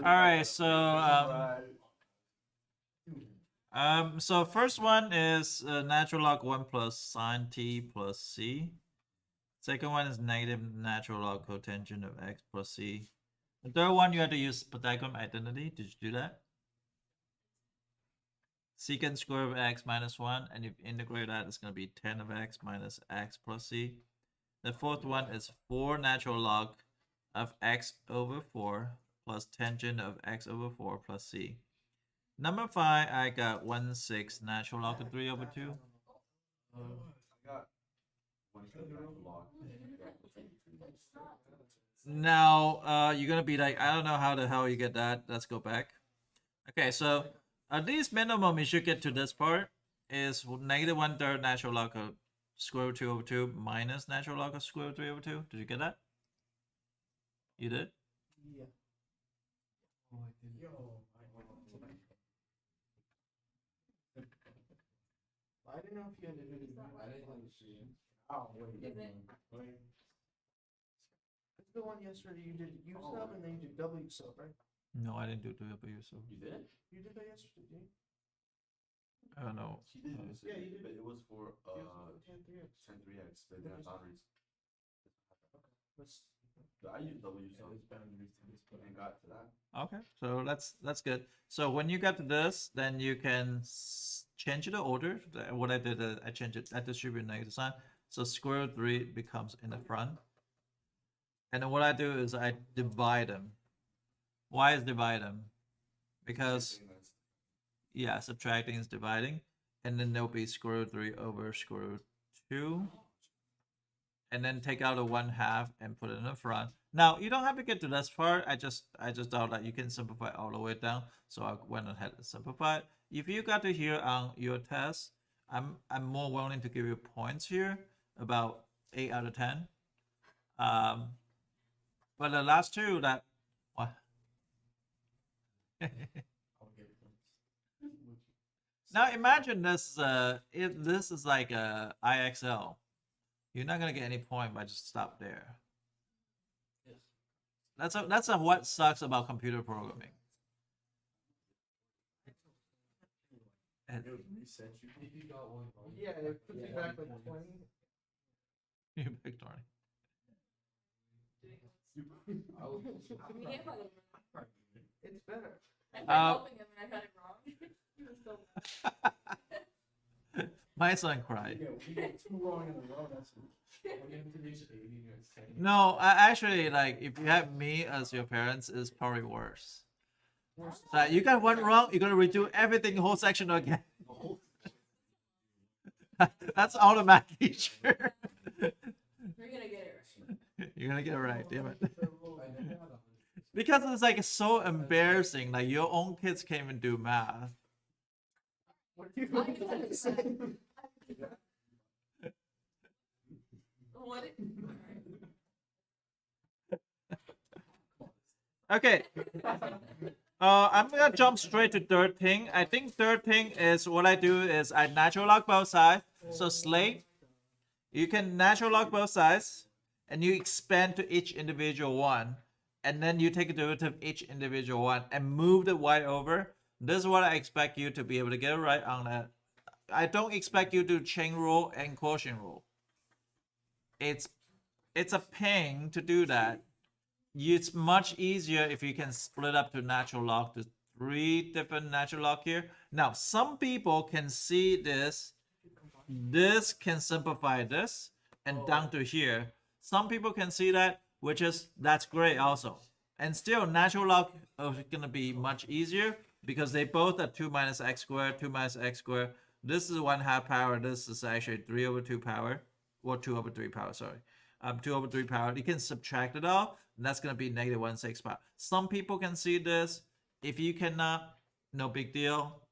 All right, so first one is natural log 1 plus sine t plus c. Second one is negative natural log cotangent of x plus c. The third one, you have to use Pythagorean identity. Did you do that? Secant square of x minus 1, and if you integrate that, it's going to be 10 of x minus x plus c. The fourth one is 4 natural log of x over 4 plus tangent of x over 4 plus c. Number 5, I got 1/6 natural log of 3 over 2. Now, you're going to be like, I don't know how the hell you get that. Let's go back. Okay, so at least minimum you should get to this part is negative 1/3 natural log of square root 2 over 2 minus natural log of square root 3 over 2. Did you get that? You did? Yeah. Oh, I did. I didn't know if you had to do it. I didn't understand. Oh, wait. It's the one yesterday you did U sub and then you did W sub, right? No, I didn't do W sub. You did? You did that yesterday, didn't you? I don't know. She did. Yeah, you did. But it was for 10-3x. 10-3x, but then boundaries. Let's- But I used W sub and got to that. Okay, so that's good. So when you get to this, then you can change the order. What I did, I changed it. I distribute negative sign. So square root 3 becomes in the front. And then what I do is I divide them. Why is divide them? Because yeah, subtracting is dividing, and then there'll be square root 3 over square root 2. And then take out a 1/2 and put it in the front. Now you don't have to get to this part. I just thought that you can simplify all the way down. So I went ahead and simplified. If you got to here on your test, I'm more willing to give you points here, about 8 out of 10. But the last two that what? Now imagine this. If this is like a IXL. You're not gonna get any point by just stop there. Yes. That's a what sucks about computer programming. And Yeah, it puts you back like 20. you picked Arnie. It's better. I tried helping him and I got it wrong. He was so mad. My son cried. We get 2 wrong in a row. That's No, I actually like if you have me as your parents, it's probably worse. So you got one wrong, you're gonna redo everything, the whole section again. That's automatically sure. You're gonna get it right. You're gonna get it right, damn it. Because it's like so embarrassing. Like your own kids can't even do math. What are you I can understand. What? Okay. I'm gonna jump straight to third thing. I think third thing is what I do is I natural log both sides. So slate, you can natural log both sides, and you expand to each individual one, and then you take a derivative of each individual one and move the y over. This is what I expect you to be able to get right on that. I don't expect you to chain rule and quotient rule. It's a pain to do that. It's much easier if you can split up to natural log to 3 different natural log here. Now, some people can see this. This can simplify this and down to here. Some people can see that, that's great also. And still, natural log is gonna be much easier because they both are 2 minus x squared, 2 minus x squared. This is 1/2 power. This is actually 3 over 2 power, or 2 over 3 power. Sorry, 2 over 3 power. You can subtract it all, and that's gonna be negative 1/6 power. Some people can see this. If you cannot, no big deal.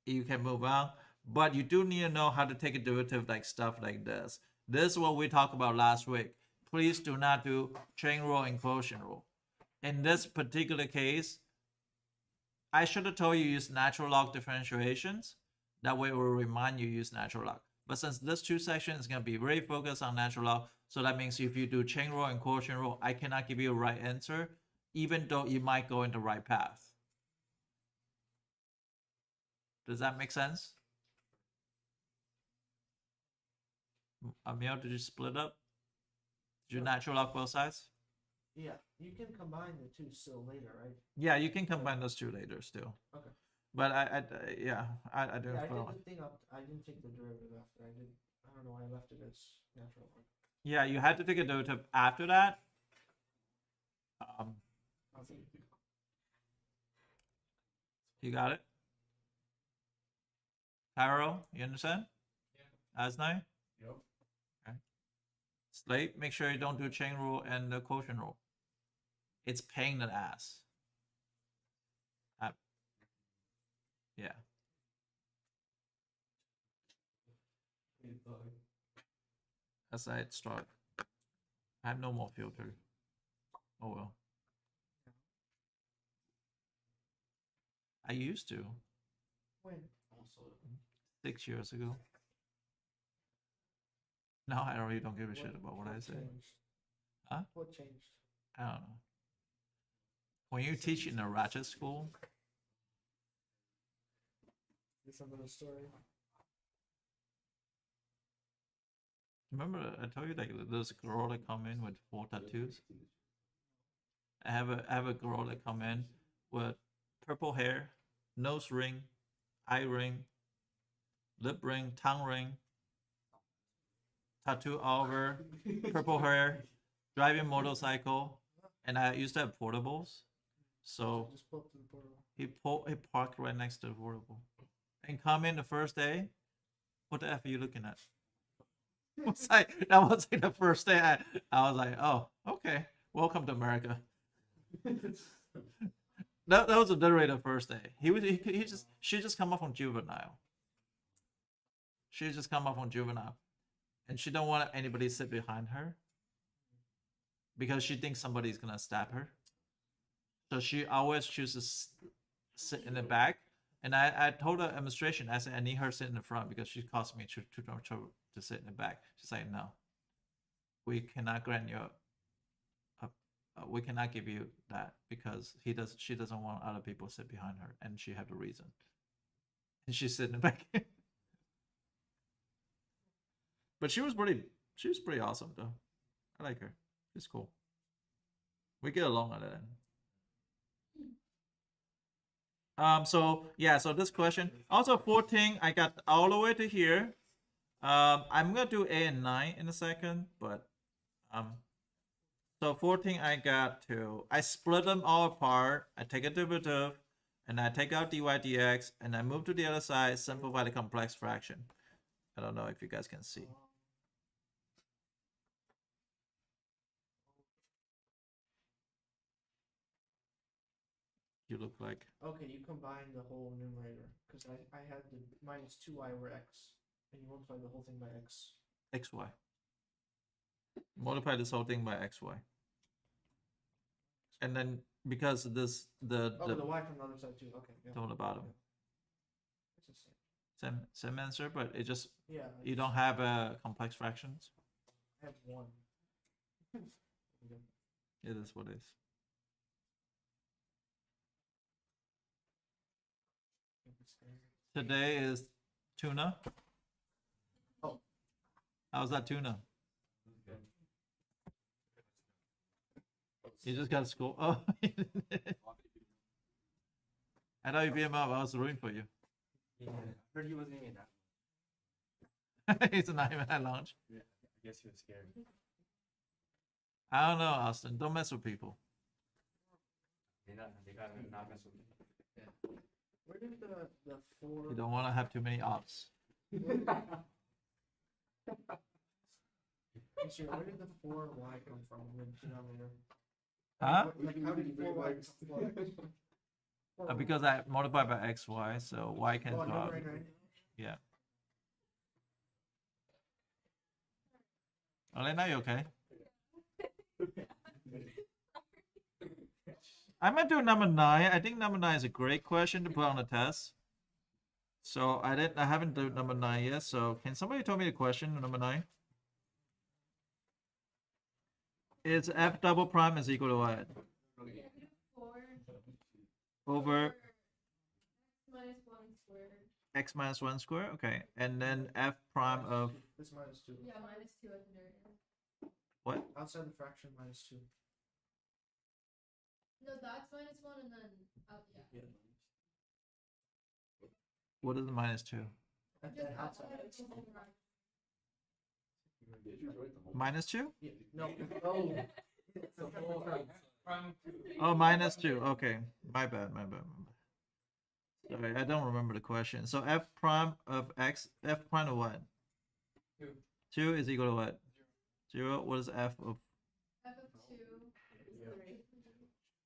You can move on, but you do need to know how to take a derivative like stuff like this. This is what we talked about last week. Please do not do chain rule and quotient rule. In this particular case, I should have told you use natural log differentiations. That way it will remind you use natural log. But since this two section is gonna be very focused on natural log, so that means if you do chain rule and quotient rule, I cannot give you a right answer, even though you might go in the right path. Does that make sense? Amir, did you split up? Did you natural log both sides? Yeah, you can combine the two still later, right? Yeah, you can combine those two later still. Okay. But I didn't Yeah, I did follow. the thing up. I didn't take the derivative after. I don't know why I left it as natural log. Yeah, you had to take a derivative after that. Okay. You got it? Harold, you understand? Yeah. Asnai? Yep. Okay. Slate, make sure you don't do chain rule and the quotient rule. It's pain in the ass. Yeah. As I start. I have no more filter. Oh well. I used to When? 6 years ago. Now I really don't give a shit about what I say. Changed? Huh? What changed? I don't know. When you teach in a ratchet school, Is some of the story? remember I told you like there's a girl that come in with 4 tattoos. I have a girl that come in with purple hair, nose ring, eye ring, lip ring, tongue ring, tattoo all over, purple hair, driving motorcycle, and I used to have portables, so Just pull up to the portal. he parked right next to the portable, and come in the first day. What the F are you looking at? That was like the first day. I was like, oh, okay, welcome to America. That was literally the first day. She just come up from juvenile. She just come up from juvenile, and she don't want anybody to sit behind her because she thinks somebody's gonna stab her. So she always chooses sit in the back. And I told the administration, I said I need her to sit in the front because she cost me too much trouble to sit in the back. She's like, no, we cannot grant you. We cannot give you that because she doesn't want other people to sit behind her, and she had a reason. And she's sitting in the back. But she was pretty awesome though. I like her. She's cool. We get along at the end. So yeah, so this question. Also 14, I got all the way to here. I'm gonna do 8 and 9 in a second, but so 14 I got to, I split them all apart, I take a derivative, and I take out dy dx, and I move to the other side, simplify the complex fraction. I don't know if you guys can see. You look like, Okay, you combine the whole numerator because I had the minus 2y over x, and you multiply the whole thing by x. xy. Multiply this whole thing by xy. And then because this the Oh, the y from the other side too. Okay, yeah. on the bottom. It's the same. Same answer, but it just Yeah. you don't have complex fractions. I have one. It is what it is. Today is tuna. Oh. How's that tuna? You just got school. Oh, I thought you beat him up. I was rooting for you. Yeah, heard he wasn't even that. He's not even at lunch. Yeah, I guess he was scared. I don't know, Austin. Don't mess with people. They gotta not mess with me. Where did the 4? You don't want to have too many ops. Sure, where did the 4y come from in the denominator? Huh? Like, how did 4y come from? Because I multiply by xy, so y can Oh, go out. numerator, right? Yeah. Elena, you okay? I'm gonna do number 9. I think number 9 is a great question to put on the test. So I haven't done number 9 yet. So can somebody tell me the question number 9? Is f double prime is equal to what? Four Over minus one squared. x minus 1 square. Okay, and then f prime of This minus 2. Yeah, minus two at the very end. what? Outside the fraction minus 2. No, that's minus one and then yeah. What is the minus 2? At Just the outside. Did you write the whole? Minus 2? Yeah, no, no. It's the whole time. Oh, minus 2. Okay, my bad. Sorry, I don't remember the question. So f prime of x, f prime of what? 2. 2 is equal to what? 0. What is f of F of two is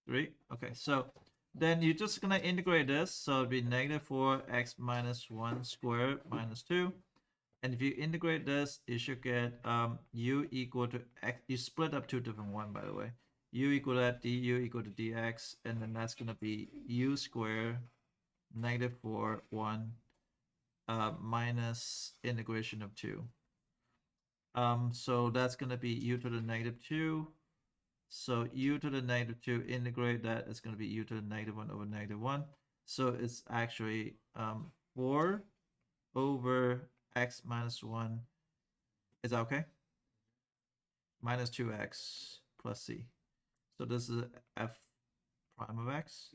3? Okay, so then you're just gonna integrate this. So it'd be negative 4x minus 1 squared minus 2. And if you integrate this, you should get u equal to x. You split up two different one, by the way. U equal to that, du equal to dx, and then that's gonna be u squared negative 4 1 minus integration of 2. So that's gonna be u to the negative 2. So u to the negative 2, integrate that, it's gonna be u to the negative 1 over negative 1. So it's actually 4 over x minus 1. Is that okay? Minus 2x plus c. So this is f prime of x.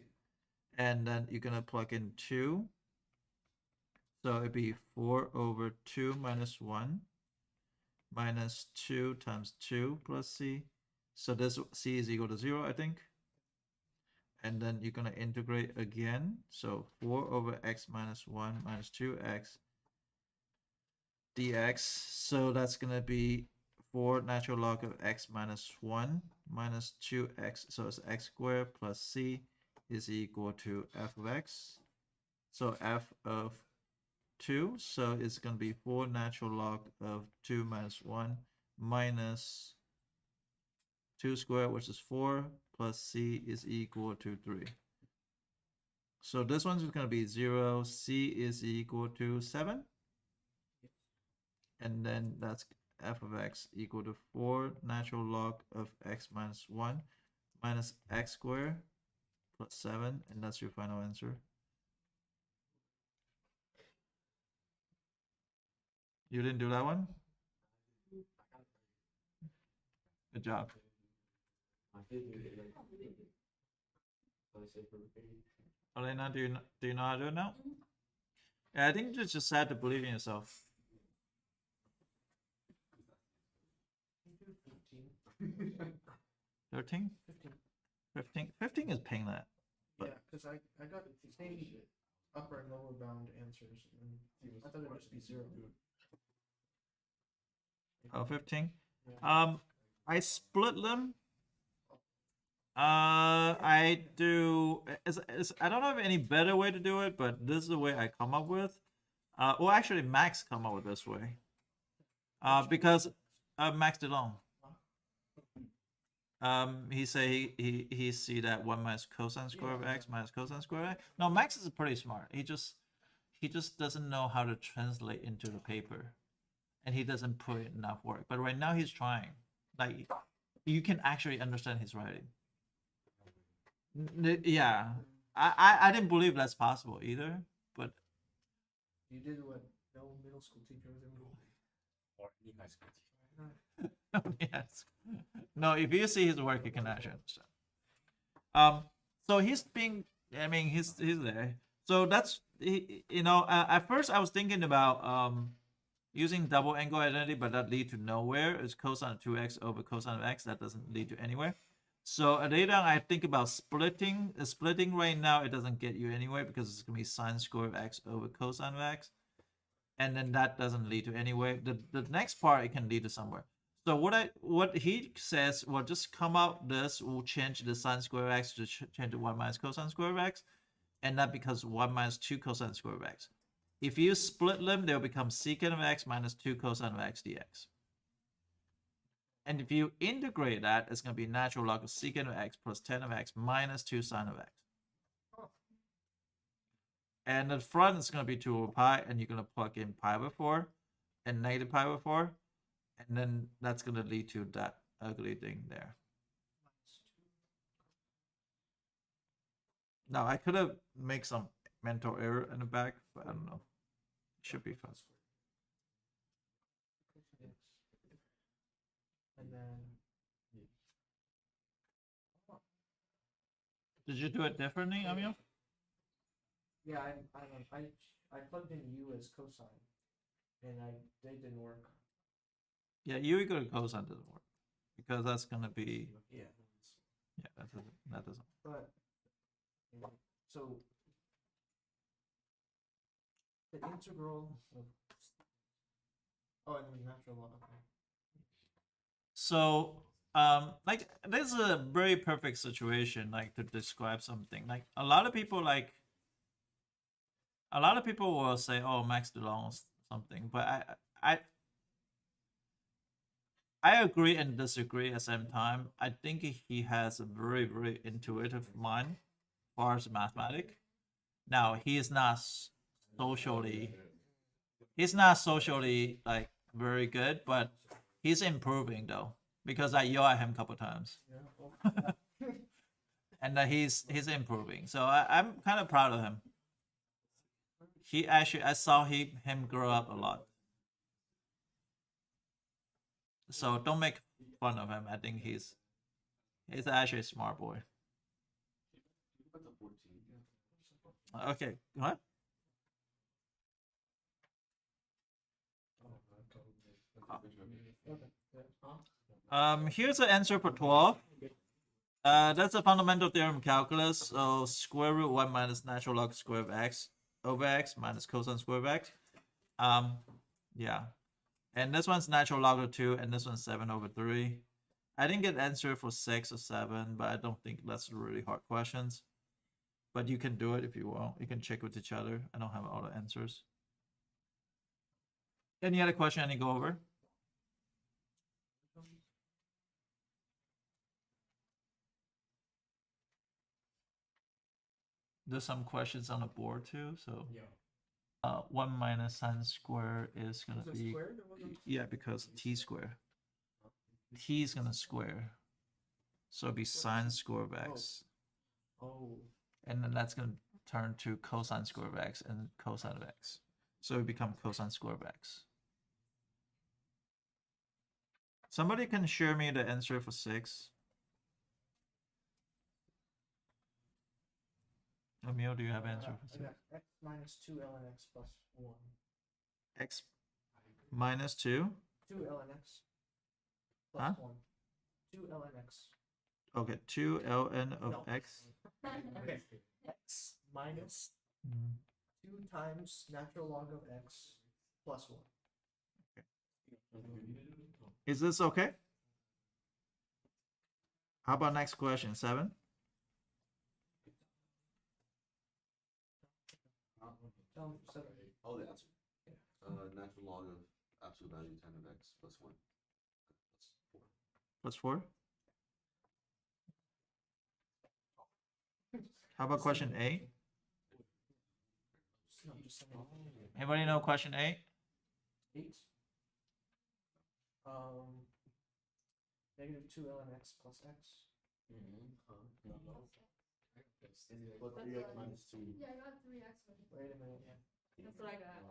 And then you're going to plug in 2. So it'd be 4 over 2 minus 1 minus 2 times 2 plus c. So this c is equal to 0, I think. And then you're going to integrate again. So 4 over x minus 1 minus 2x dx. So that's going to be 4 natural log of x minus 1 minus 2x. So it's x squared plus c is equal to f of x. So f of 2. So it's going to be 4 natural log of 2 minus 1 minus 2 squared, which is 4, plus c is equal to 3. So this one's going to be 0. C is equal to 7. And then that's f of x equal to 4 natural log of x minus 1 minus x squared plus 7. And that's your final answer. You didn't do that one? Good job. Elena, do you know how to do it now? Yeah, I think you just had to believe in yourself. 13? 15. 15 is paying that. Yeah, because I got the same upper and lower bound answers. And I thought it would just be 0. Oh, 15. Yeah. I split them. I do. I don't know of any better way to do it, but this is the way I come up with. Well, actually, Max come up with this way. Because Max DeLong. He say he see that 1 minus cosine square of x minus cosine square of x. No, Max is pretty smart. He just doesn't know how to translate into the paper, and he doesn't put in enough work. But right now he's trying. Like, you can actually understand his writing. Yeah, I didn't believe that's possible either. But You did what no middle school teacher was able to do. Or any high school teacher. yes, no. If you see his work, you can actually understand. So he's being. I mean, he's there. So that's at first I was thinking about using double angle identity, but that lead to nowhere. It's cosine of 2x over cosine of x. That doesn't lead to anywhere. So later on, I think about splitting. Splitting right now, it doesn't get you anywhere because it's gonna be sine square of x over cosine of x, and then that doesn't lead to anywhere. The next part, it can lead to somewhere. So what he says, well, just come out this, we'll change the sine square of x to change to 1 minus cosine square of x, and that becomes 1 minus 2 cosine square of x. If you split them, they'll become secant of x minus 2 cosine of x dx. And if you integrate that, it's going to be natural log of secant of x plus 10 of x minus 2 sine of x. And the front is going to be 2 over pi, and you're going to plug in pi over 4 and negative pi over 4. And then that's going to lead to that ugly thing there. Now, I could have made some mental error in the back, but I don't know. It should be fast. And then Did you do it differently, Emil? yeah, I plugged in u as cosine, and they didn't work. Yeah, u equal to cosine doesn't work because that's gonna be Yeah, that doesn't. but so the integral of and then natural log. Okay. So like this is a very perfect situation like to describe something. Like a lot of people will say, oh, Max DeLong something, but I agree and disagree at the same time. I think he has a very, very intuitive mind as far as mathematics. Now he is not socially like very good, but he's improving though because I yell at him a couple times, Yeah. Well, and he's improving. So I'm kind of proud of him. He actually I saw him grow up a lot. So don't make fun of him. I think he's actually a smart boy. What's a 14? Okay, what? okay. Yeah. Here's the answer for 12. That's a fundamental theorem of calculus. So square root 1 minus natural log square of x over x minus cosine square of x. Yeah. And this one's natural log of 2, and this one's 7 over 3. I didn't get answer for 6 or 7, but I don't think that's really hard questions. But you can do it if you want. You can check with each other. I don't have all the answers. Any other question I need to go over? There's some questions on the board too. So Yeah. 1 minus sine square is gonna Was it be squared or was it? yeah, because t square. T is gonna square. So it'd be sine square of x. Oh. And then that's gonna turn to cosine square of x and cosine of x. So it become cosine square of x. Somebody can share me the answer for 6. Emil, do you have answer for 6? X minus 2 ln x plus 1. X minus 2. 2 ln x plus Huh? 1. 2 ln x. Okay, 2 ln of No. x. Okay. X minus Mm, 2 times natural log of x plus 1. Is this okay? How about next question, 7? Seven. Oh, the answer. Natural log of absolute value 10 of x plus 1. Plus 4. Plus 4? How about question A? No, just saying. Anybody know question A? 8. Negative 2 ln x plus x. Plus 3x minus 2. Yeah, I got 3x. Wait a minute. Yeah. That's what I got.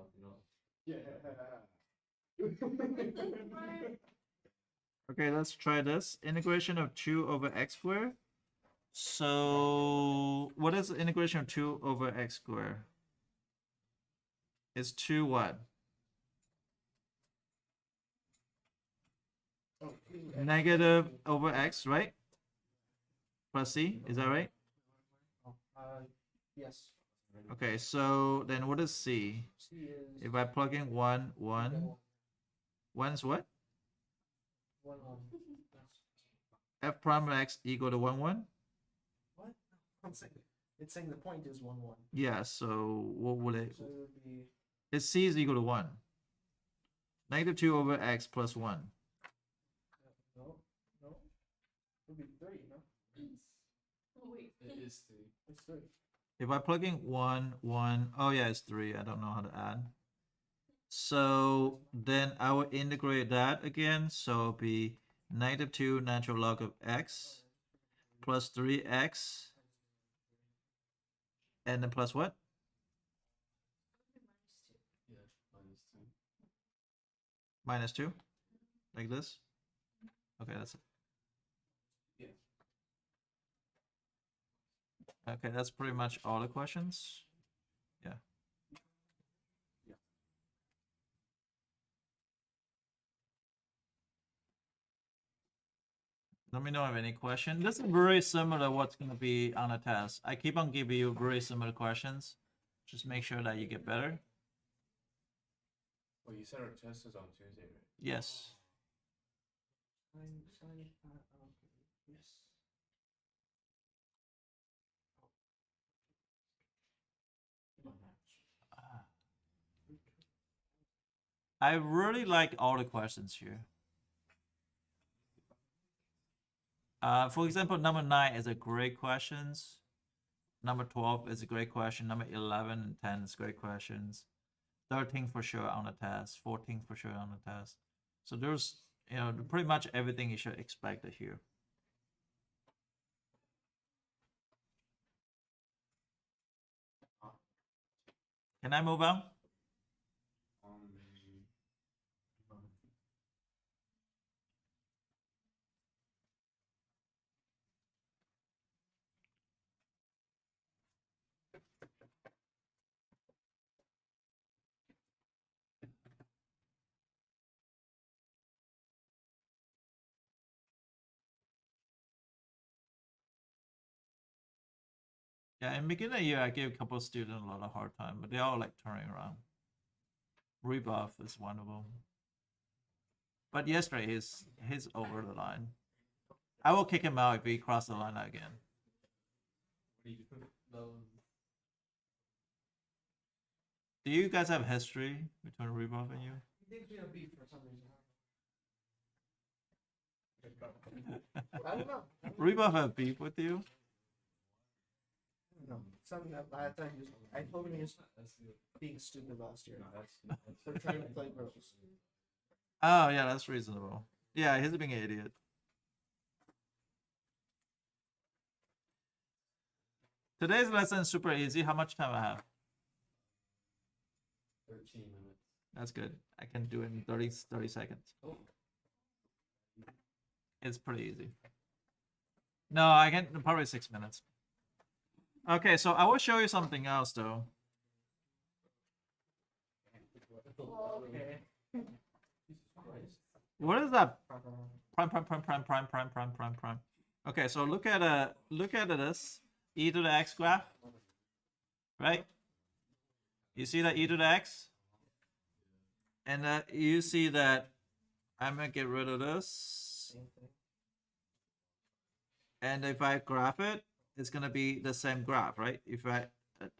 Okay, let's try this. Integration of 2 over x squared. So what is the integration of 2 over x squared? It's 2 what? Oh, 2 Negative over x, right? Plus c, is that right? Oh, yes. Okay, so then what is c? C is. If I plug in 1, 1, 1's what? 1 1. F prime of x equal to 1, 1? What? I'm saying it's saying the point is 1 1. Yeah, so what would it? So it would be. It's c is equal to 1. Negative 2 over x plus 1. No. No. It would be 3, no? Oh, wait. It is 3. It's 3. If I plug in 1, 1, oh yeah, it's 3. I don't know how to add. So then I will integrate that again. So it'll be -2 natural log of x plus 3x. And then plus what? Yeah, -2. -2? Like this? Okay, that's it. Yeah. Okay, that's pretty much all the questions. Yeah. Yeah. Let me know if you have any question. This is very similar to what's going to be on the test. I keep on giving you very similar questions. Just make sure that you get better. Well, you said our test is on Tuesday, right? Yes. Yes. I really like all the questions here. For example, number 9 is a great questions. Number 12 is a great question. Number 11 and 10 is great questions. 13 for sure on the test. 14 for sure on the test. So there's, you know, pretty much everything you should expect here. Can I move on? Yeah, in beginning of the year, I gave a couple of students a lot of hard time, but they're all like turning around. Rebuff is one of them. But yesterday, he's over the line. I will kick him out if he crosses the line again. What do you do? Do you guys have history between Rebuff and you? He thinks we have beef for some reason. I don't know. Rebuff have beef with you? No, something that I thought he was. I told him he was being stupid last year. They're trying to play girls. Oh yeah, that's reasonable. Yeah, he's being an idiot. Today's lesson is super easy. How much time I have? 13 minutes. That's good. I can do it in 30 seconds. Oh. It's pretty easy. No, I can probably 6 minutes. Okay, so I will show you something else though. Okay. What is that? Prime. Okay, so look at this e to the x graph, right? You see that e to the x, and you see that I'm gonna get rid of this, and if I graph it, it's gonna be the same graph, right? If I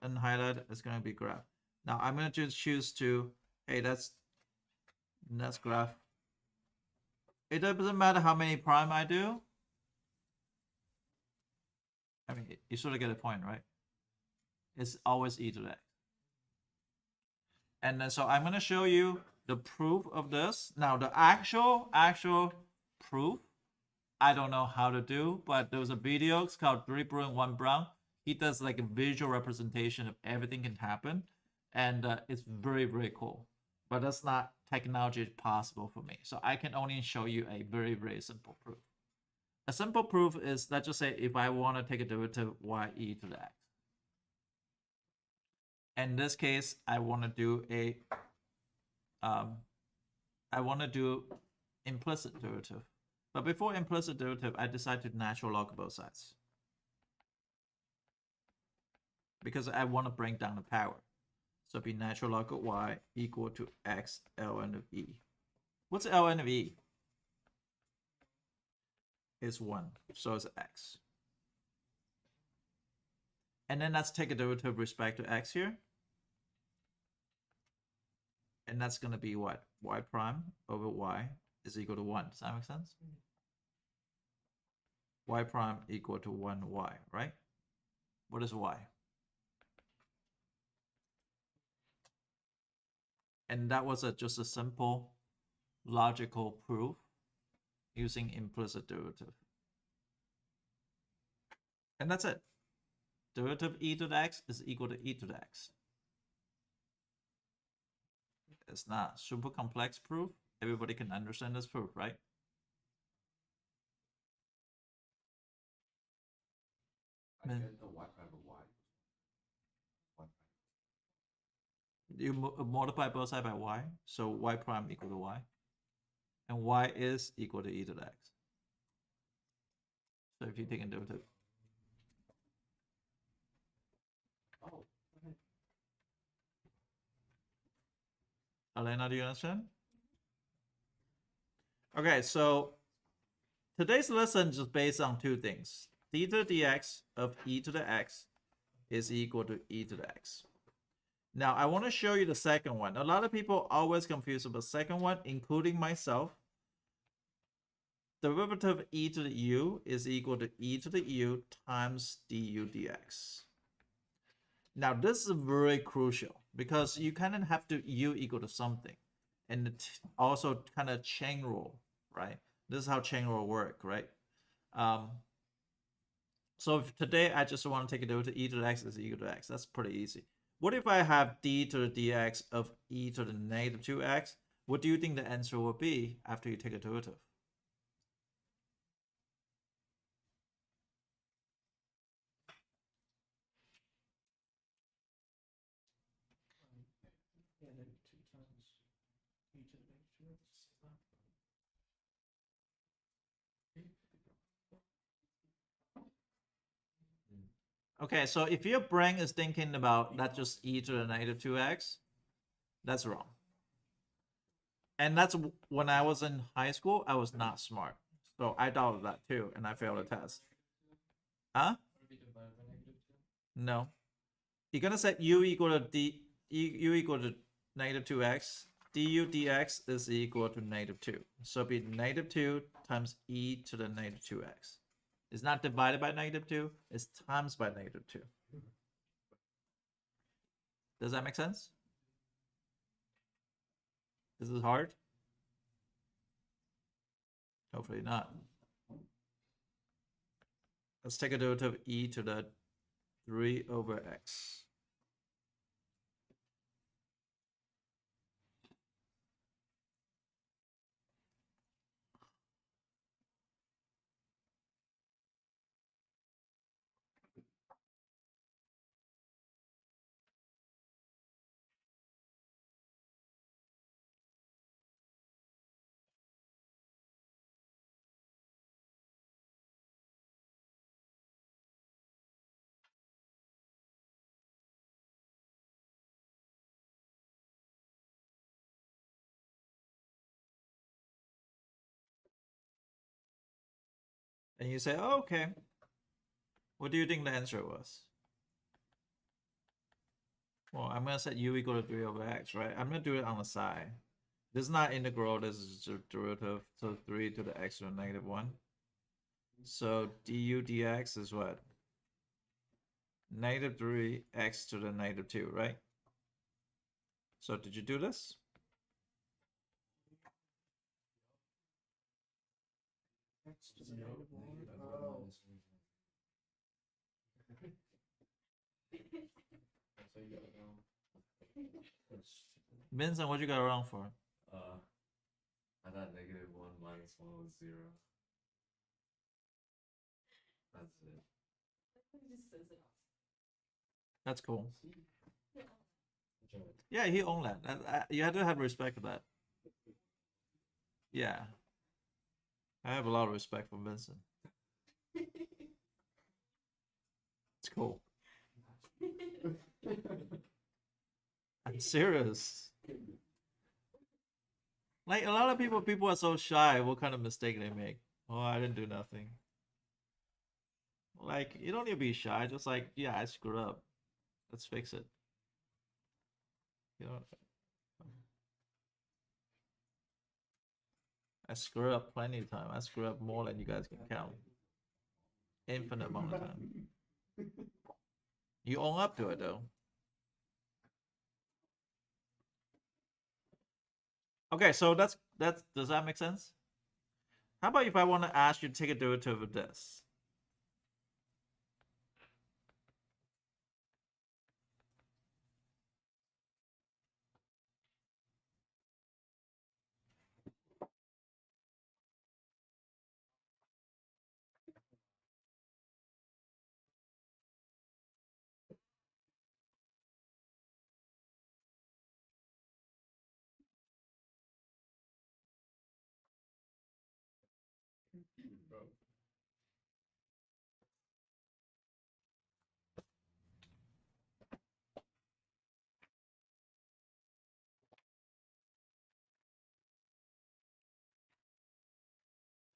unhighlight, it's gonna be graph. Now I'm gonna just choose to, hey, that's graph. It doesn't matter how many prime I do. I mean, you sort of get a point, right? It's always e to the x. And then, so I'm going to show you the proof of this. Now, the actual proof, I don't know how to do, but there was a video, it's called 3 Brown, 1 Brown. He does like a visual representation of everything can happen. And it's very, very cool. But that's not technology possible for me. So I can only show you a very, very simple proof. A simple proof is, let's just say if I want to take a derivative y(e) to the x. In this case, I want to do implicit derivative. But before implicit derivative, I decide to natural log both sides. Because I want to bring down the power. So it'd be natural log of y equal to x ln of e. What's ln of e? Is 1, so it's x. And then let's take a derivative with respect to x here. And that's going to be what? Y prime over y is equal to 1. Does that make sense? Y prime equal to 1y, right? What is y? And that was just a simple logical proof using implicit derivative. And that's it. Derivative e to the x is equal to e to the x. It's not super complex proof. Everybody can understand this proof, right? I Man. get the y prime of y. Y prime. You multiply both sides by y, so y prime equal to y. And y is equal to e to the x. So if you take a derivative. Oh, Elena, do you understand? Okay, so today's lesson is based on two things. Theta dx of e to the x is equal to e to the x. Now, I want to show you the second one. A lot of people always confuse about the second one, including myself. Derivative e to the u is equal to e to the u times du dx. Now, this is very crucial because you kind of have to u equal to something. And also kind of chain rule, right? This is how chain rule work, right? So if today I just want to take a derivative e to the x is equal to x. That's pretty easy. What if I have d to the dx of e to the negative 2x? What do you think the answer will be after you take a derivative? Yeah, negative 2 times e to the negative 2x. Okay, so if your brain is thinking about that's just e to the negative 2x, that's wrong. And that's when I was in high school, I was not smart. So I thought of that too, and I failed the test. Huh? No. You're gonna set u equal to u equal to negative 2x. Du dx is equal to negative 2. So it'd be negative 2 times e to the negative 2x. It's not divided by negative 2, it's times by negative 2. Does that make sense? This is hard? Hopefully not. Let's take a derivative of e to the 3 over x. And you say, oh, okay. What do you think the answer was? Well, I'm going to set u equal to 3 over x, right? I'm going to do it on the side. This is not integral, this is a derivative. So 3 to the x to the negative 1. So du dx is what? Negative 3x to the negative 2, right? So did you do this? X to the negative 1. Oh. So you got it wrong. Vincent, what you got wrong for? I thought negative 1 minus 1 was 0. That's it. He just says it That's cool. off. Yeah, he owned that. You had to have respect for that. Yeah. I have a lot of respect for Vincent. It's cool. I'm serious. Like a lot of people are so shy. What kind of mistake they make? Oh, I didn't do nothing. Like you don't need to be shy. Just like, yeah, I screwed up. Let's fix it. You know, I screw up plenty of time. I screw up more than you guys can count. Infinite amount of time. You own up to it though. Okay, so that's does that make sense? How about if I want to ask you to take a derivative of this?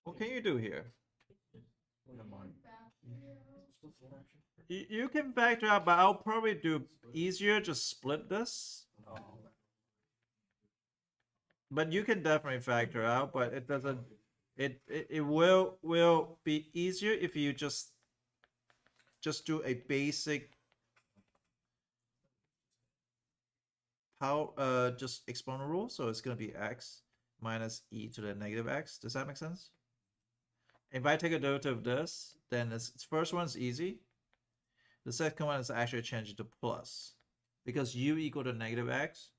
What can you do here? You can factor out, but I'll probably do easier, just split this. But you can definitely factor out, but it doesn't. It will be easier if you just do a basic just exponent rule. So it's gonna be x minus e to the negative x. Does that make sense? If I take a derivative of this, then this first one's easy. The second one is actually changed to plus, because u equal to negative x,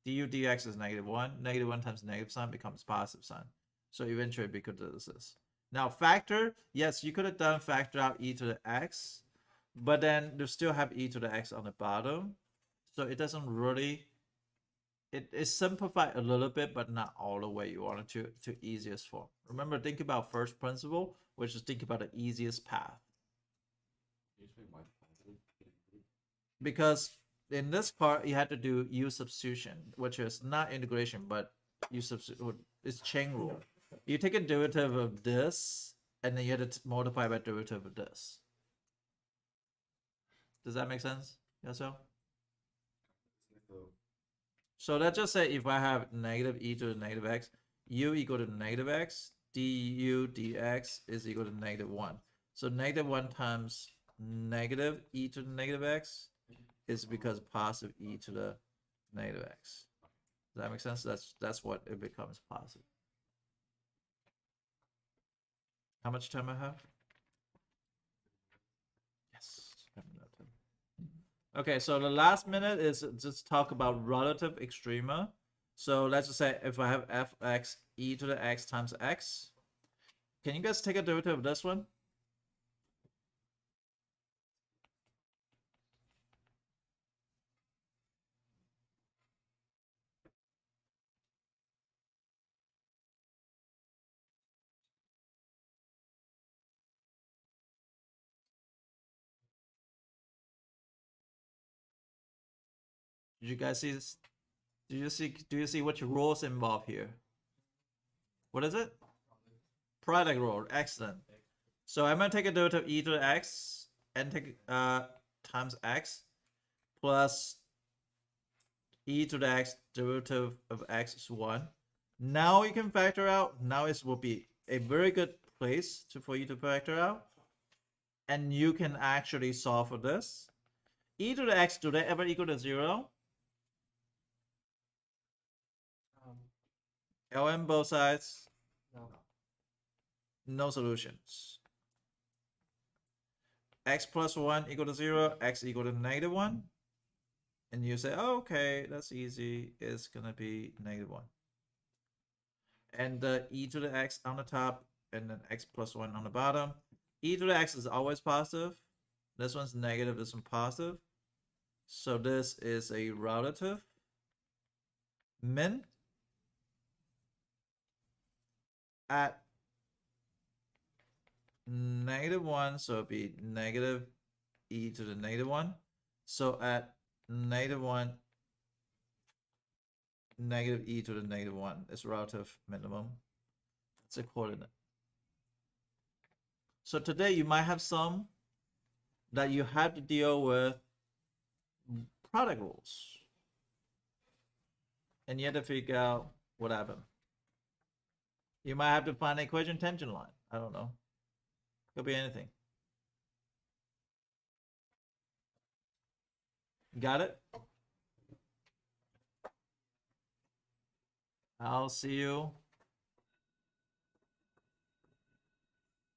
du dx is -1. -1 times negative sign becomes positive sign. So eventually it becomes this. Now factor, yes, you could have done factor out e to the x, but then you still have e to the x on the bottom. So it doesn't really, it is simplified a little bit, but not all the way you want it to easiest form. Remember, think about first principle, which is think about the easiest path. Because in this part, you had to do u substitution, which is not integration, but u substitute. It's chain rule. You take a derivative of this, and then you had to multiply by derivative of this. Does that make sense? Yes, so? So let's just say if I have negative e to the negative x, u equal to negative x, du dx is equal to -1. So -1 times negative e to the negative x is because positive e to the negative x. Does that make sense? That's what it becomes positive. How much time I have? Yes. Okay, so the last minute is just talk about relative extrema. So let's just say if I have fx e to the x times x, can you guys take a derivative of this one? Did you guys see this? Do you see which rules involved here? What is it? Product rule. Excellent. So I'm gonna take a derivative of e to the x and take times x plus e to the x derivative of x is 1. Now you can factor out. Now it will be a very good place for you to factor out. And you can actually solve for this. E to the x, do they ever equal to 0? LM both sides. No. No solutions. X plus 1 equal to 0, x equal to -1. And you say, oh, okay, that's easy. It's going to be -1. And the e to the x on the top, and then x plus 1 on the bottom. E to the x is always positive. This one's negative, this one's positive. So this is a relative min at -1, so it'd be negative e to the -1. So at -1, negative e to the -1 is relative minimum. It's a coordinate. So today you might have some that you have to deal with product rules. And you have to figure out what happened. You might have to find an equation tangent line. I don't know. Could be anything. Got it? I'll see you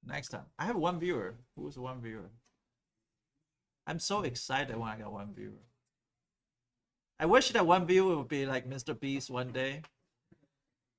next time. I have one viewer. Who's one viewer? I'm so excited when I got one viewer. I wish that one viewer would be like Mr. Beast one day.